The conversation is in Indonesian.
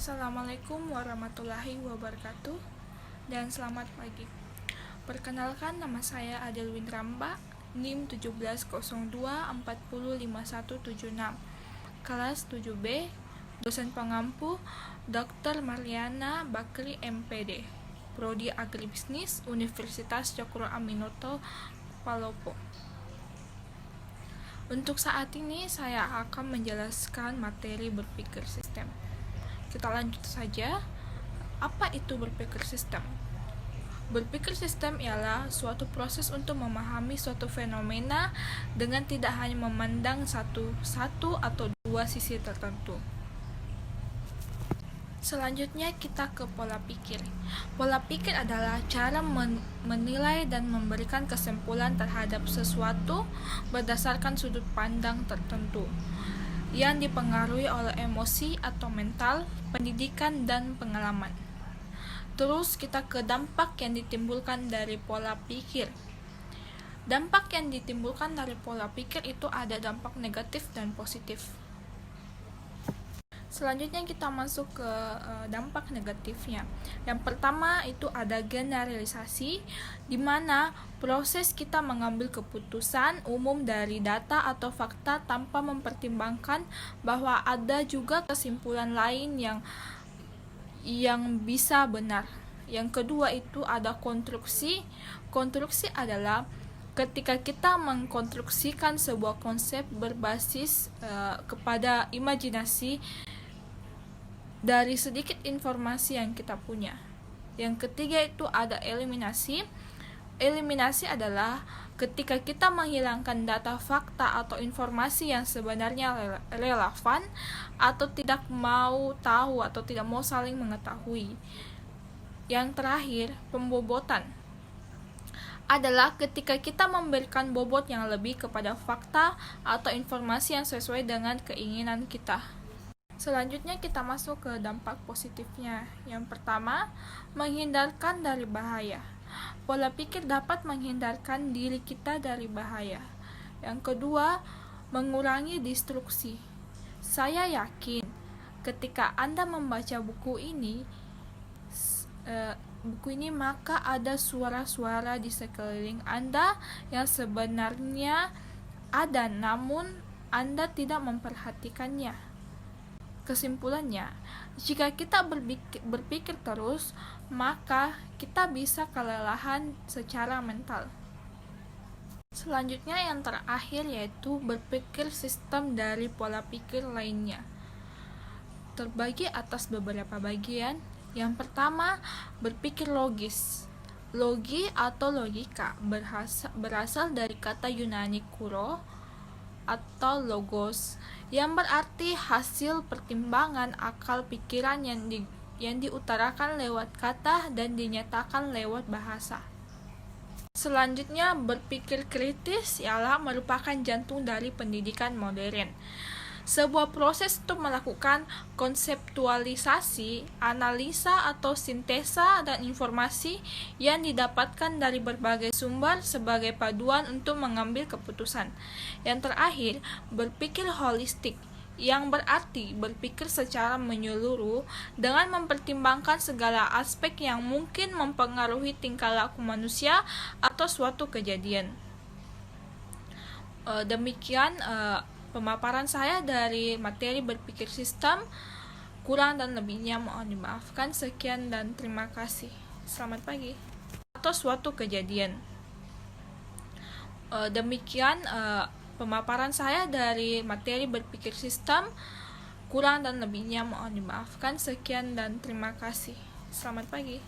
Assalamualaikum warahmatullahi wabarakatuh dan selamat pagi. Perkenalkan, nama saya Adelwin Ramba, NIM 1702405176, kelas 7B, dosen pengampu Dr. Marliana Bakri MPD, Prodi Agribisnis, Universitas Cokro Aminoto, Palopo. Untuk saat ini saya akan menjelaskan materi berpikir sistem. Kita lanjut saja. Apa itu berpikir sistem? Berpikir sistem ialah suatu proses untuk memahami suatu fenomena dengan tidak hanya memandang satu atau dua sisi tertentu. Selanjutnya kita ke pola pikir. Pola pikir adalah cara menilai dan memberikan kesimpulan terhadap sesuatu berdasarkan sudut pandang tertentu yang dipengaruhi oleh emosi atau mental, pendidikan, dan pengalaman. Terus kita ke dampak yang ditimbulkan dari pola pikir. Dampak yang ditimbulkan dari pola pikir itu ada dampak negatif dan positif. Selanjutnya kita masuk ke dampak negatifnya. Yang pertama itu ada generalisasi, di mana proses kita mengambil keputusan umum dari data atau fakta tanpa mempertimbangkan bahwa ada juga kesimpulan lain yang bisa benar. Yang kedua itu ada konstruksi. Konstruksi adalah ketika kita mengkonstruksikan sebuah konsep berbasis kepada imajinasi dari sedikit informasi yang kita punya. Yang ketiga itu ada eliminasi. Eliminasi adalah ketika kita menghilangkan data fakta atau informasi yang sebenarnya relevan atau tidak mau tahu atau tidak mau saling mengetahui. Yang terakhir, pembobotan adalah ketika kita memberikan bobot yang lebih kepada fakta atau informasi yang sesuai dengan keinginan kita. Selanjutnya kita masuk ke dampak positifnya. Yang pertama, menghindarkan dari bahaya. Pola pikir dapat menghindarkan diri kita dari bahaya. Yang kedua, mengurangi distruksi. Saya yakin ketika Anda membaca buku ini maka ada suara-suara di sekeliling Anda yang sebenarnya ada namun Anda tidak memperhatikannya. Kesimpulannya, jika kita berpikir terus, maka kita bisa kelelahan secara mental. Selanjutnya yang terakhir yaitu berpikir sistem dari pola pikir lainnya. Terbagi atas beberapa bagian. Yang pertama, berpikir logis. Logi atau logika berasal dari kata Yunani kuro atau logos, yang berarti hasil pertimbangan akal pikiran yang diutarakan lewat kata dan dinyatakan lewat bahasa. Selanjutnya, berpikir kritis ialah merupakan jantung dari pendidikan modern. Sebuah proses untuk melakukan konseptualisasi, analisa atau sintesa dan informasi yang didapatkan dari berbagai sumber sebagai paduan untuk mengambil keputusan. Yang terakhir, berpikir holistik, yang berarti berpikir secara menyeluruh dengan mempertimbangkan segala aspek yang mungkin mempengaruhi tingkah laku manusia atau suatu kejadian. Demikian pemaparan saya dari materi berpikir sistem. Kurang dan lebihnya mohon dimaafkan. Sekian dan terima kasih. Selamat pagi. Atau suatu kejadian. Demikian pemaparan saya dari materi berpikir sistem. Kurang dan lebihnya mohon dimaafkan. Sekian dan terima kasih. Selamat pagi.